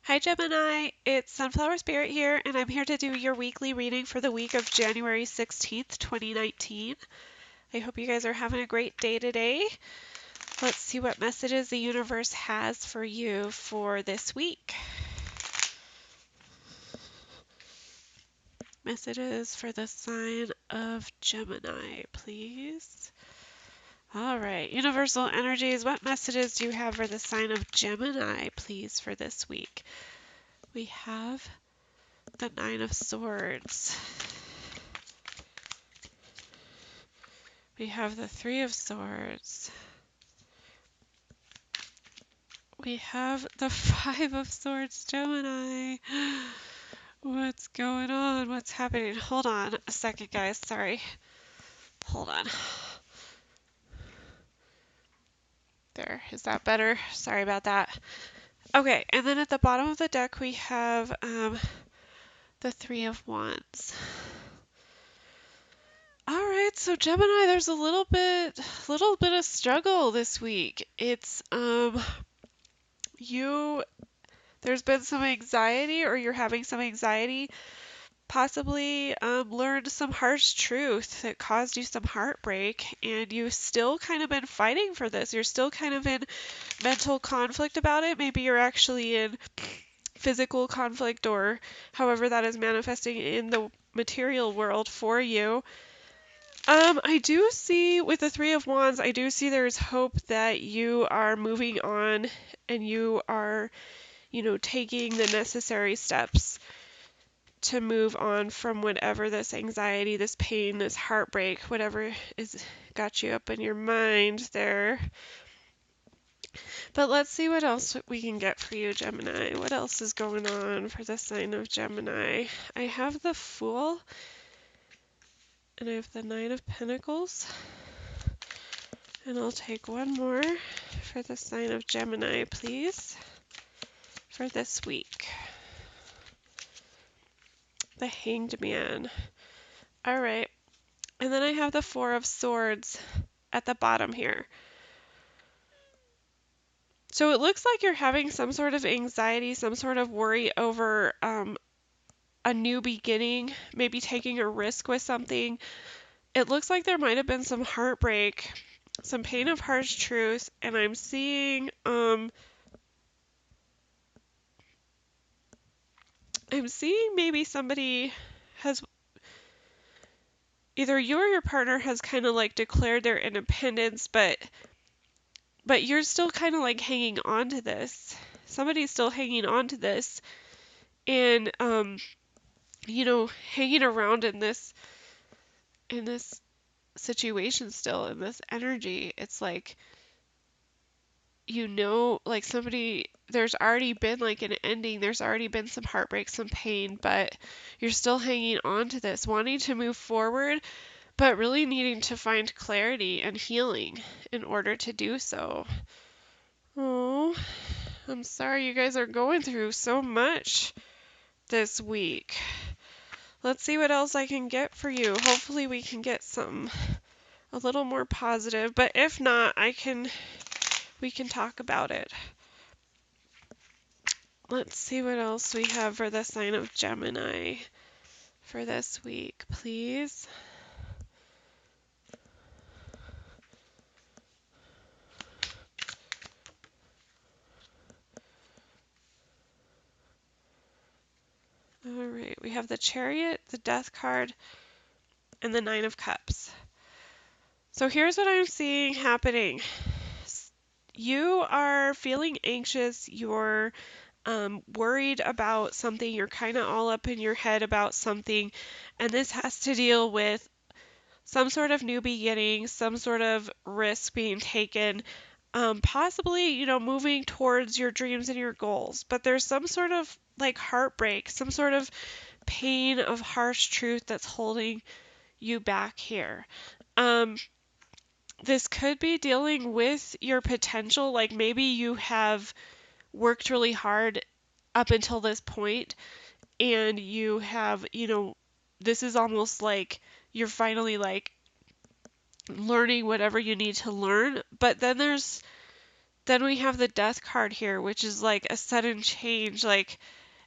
Hi Gemini, it's Sunflower Spirit here, and I'm here to do your weekly reading for the week of January 16th, 2019. I hope you guys are having a great day today. Let's see what messages the universe has for you for this week. Messages for the sign of Gemini, please. All right, universal energies, what messages do you have for the sign of Gemini, please, for this week? We have the Nine of Swords. We have the Three of Swords. We have the Five of Swords, Gemini. What's going on? What's happening? Hold on a second, guys. Sorry. Hold on. There. Is that better? Sorry about that. Okay, and then at the bottom of the deck we have the Three of Wands. All right, so Gemini, there's a little bit of struggle this week. It's there's been some anxiety, or you're having some anxiety, possibly learned some harsh truth that caused you some heartbreak, and you've still kind of been fighting for this. You're still kind of in mental conflict about it. Maybe you're actually in physical conflict, or however that is manifesting in the material world for you. I do see with the Three of Wands, I do see there's hope that you are moving on and you are, taking the necessary steps to move on from whatever this anxiety, this pain, this heartbreak, whatever is got you up in your mind there. But let's see what else we can get for you, Gemini. What else is going on for the sign of Gemini? I have the Fool, and I have the Nine of Pentacles. And I'll take one more for the sign of Gemini, please, for this week. The Hanged Man. All right. And then I have the Four of Swords at the bottom here. So it looks like you're having some sort of anxiety, some sort of worry over a new beginning, maybe taking a risk with something. It looks like there might have been some heartbreak, some pain of harsh truth, and I'm seeing maybe somebody has, either you or your partner has kind of like declared their independence, but you're still kind of like hanging on to this. Somebody's still hanging on to this, and hanging around in this situation still, in this energy. It's like, like somebody, there's already been like an ending, there's already been some heartbreak, some pain, but you're still hanging on to this, wanting to move forward, but really needing to find clarity and healing in order to do so. Oh, I'm sorry you guys are going through so much this week. Let's see what else I can get for you. Hopefully we can get something a little more positive, but if not, we can talk about it. Let's see what else we have for the sign of Gemini for this week, please. All right, we have the Chariot, the Death card, and the Nine of Cups. So here's what I'm seeing happening. You are feeling anxious, you're worried about something, you're kind of all up in your head about something, and this has to deal with some sort of new beginning, some sort of risk being taken, possibly, moving towards your dreams and your goals. But there's some sort of like heartbreak, some sort of pain of harsh truth that's holding you back here. This could be dealing with your potential, like maybe you have worked really hard up until this point, and you have, this is almost like you're finally like learning whatever you need to learn, but then there's Then we have the Death card here, which is like a sudden change, like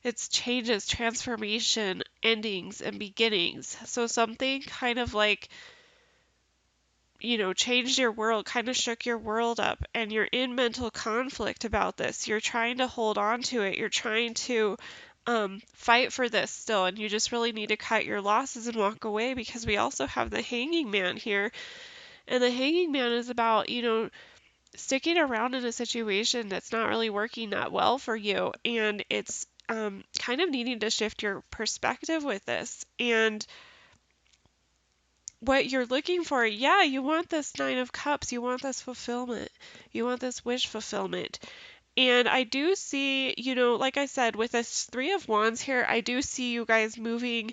it's changes, transformation, endings, and beginnings. So something kind of like, changed your world, kind of shook your world up, and you're in mental conflict about this. You're trying to hold on to it. You're trying to fight for this still, and you just really need to cut your losses and walk away, because we also have the Hanging Man here. And the Hanging Man is about, sticking around in a situation that's not really working that well for you. And it's kind of needing to shift your perspective with this. And what you're looking for, yeah, you want this Nine of Cups, you want this fulfillment, you want this wish fulfillment. And I do see, like I said, with this Three of Wands here, I do see you guys moving,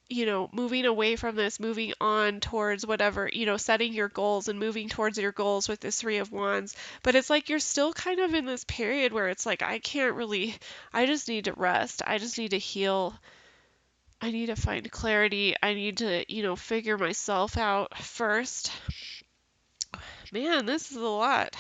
moving away from this, moving on towards whatever, setting your goals and moving towards your goals with this Three of Wands. But it's like you're still kind of in this period where it's like, I just need to rest. I just need to heal. I need to find clarity. I need to, figure myself out first. Man, this is a lot.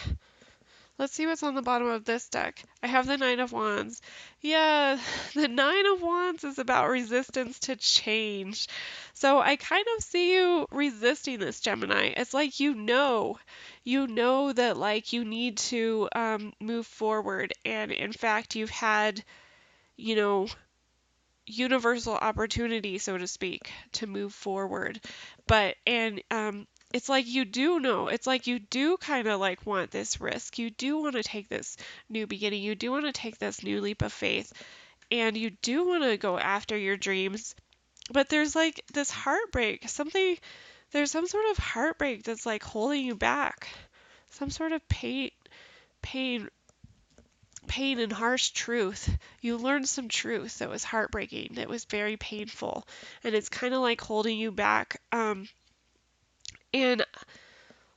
Let's see what's on the bottom of this deck. I have the Nine of Wands. Yeah, the Nine of Wands is about resistance to change. So I kind of see you resisting this, Gemini. It's like that like you need to move forward. And in fact, you've had, you know, universal opportunity, so to speak, to move forward. It's like you do know, it's like you do kind of like want this risk. You do want to take this new beginning. You do want to take this new leap of faith. And you do want to go after your dreams. But there's like this heartbreak, there's some sort of heartbreak that's like holding you back. Some sort of pain, pain and harsh truth. You learned some truth that was heartbreaking, that was very painful, and it's kind of like holding you back. And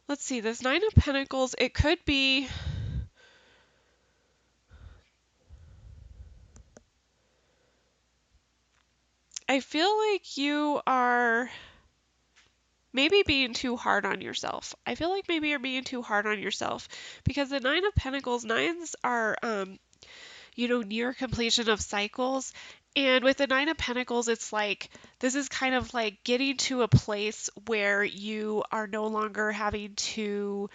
let's see, this Nine of Pentacles, it could be, I feel like you are maybe being too hard on yourself. I feel like maybe you're being too hard on yourself, because the Nine of Pentacles, nines are near completion of cycles. And with the Nine of Pentacles, it's like, this is kind of like getting to a place where you are no longer having to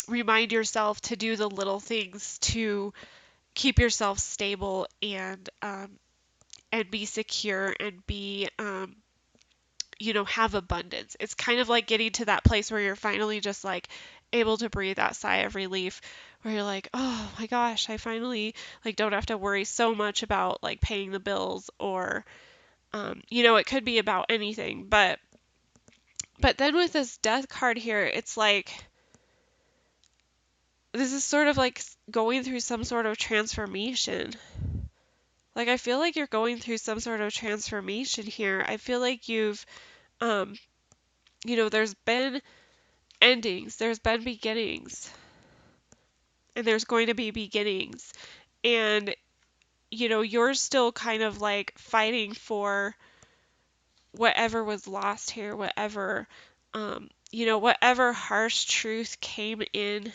remind yourself to do the little things to keep yourself stable and be secure and be have abundance. It's kind of like getting to that place where you're finally just like able to breathe that sigh of relief, where you're like, oh my gosh, I finally like don't have to worry so much about like paying the bills, or it could be about anything. But then with this Death card here, it's like this is sort of like going through some sort of transformation. Like I feel like you're going through some sort of transformation here. I feel like you've there's been endings, there's been beginnings, and there's going to be beginnings. And, you're still kind of like fighting for whatever was lost here, whatever harsh truth came in,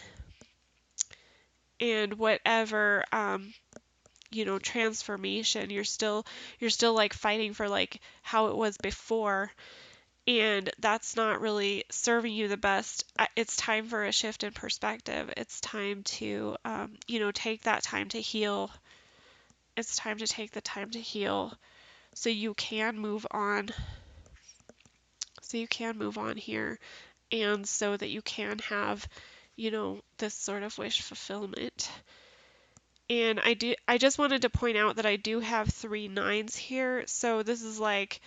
and whatever, transformation, you're still like fighting for like how it was before. And that's not really serving you the best. It's time for a shift in perspective. It's time to, take that time to heal. It's time to take the time to heal so you can move on. So you can move on here, and so that you can have, this sort of wish fulfillment. And I just wanted to point out that I do have 3 nines here. So this is like,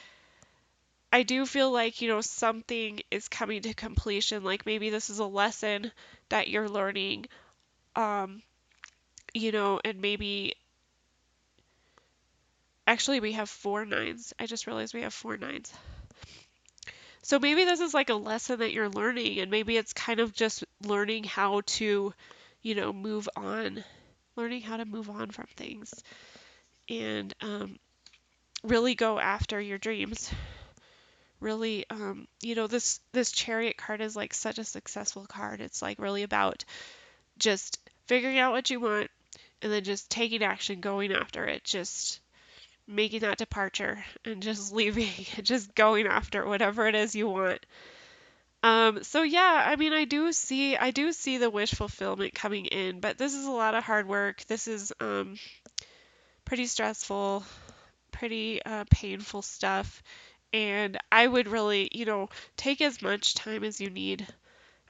I do feel like, something is coming to completion. Like maybe this is a lesson that you're learning, and maybe, actually we have 4 nines. I just realized we have 4 nines. So maybe this is like a lesson that you're learning, and maybe it's kind of just learning how to, move on, learning how to move on from things, and really go after your dreams. really, this Chariot card is like such a successful card. It's like really about just figuring out what you want and then just taking action, going after it, just making that departure and just leaving, just going after whatever it is you want. So yeah, I mean, I do see the wish fulfillment coming in, but this is a lot of hard work. This is pretty stressful, pretty painful stuff, and I would really, take as much time as you need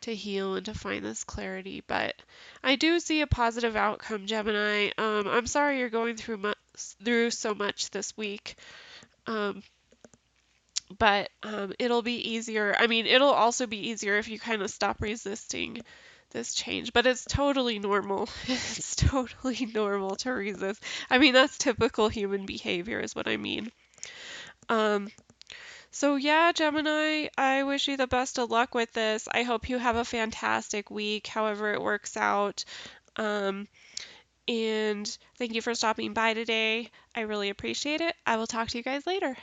to heal and to find this clarity. But I do see a positive outcome, Gemini. I'm sorry you're going through so much this week. Um, but it'll be easier. I mean, it'll also be easier if you kind of stop resisting this change, but it's totally normal. It's totally normal to resist. I mean, that's typical human behavior, is what I mean. Um, so yeah, Gemini, I wish you the best of luck with this. I hope you have a fantastic week, however it works out. Um, and thank you for stopping by today. I really appreciate it. I will talk to you guys later.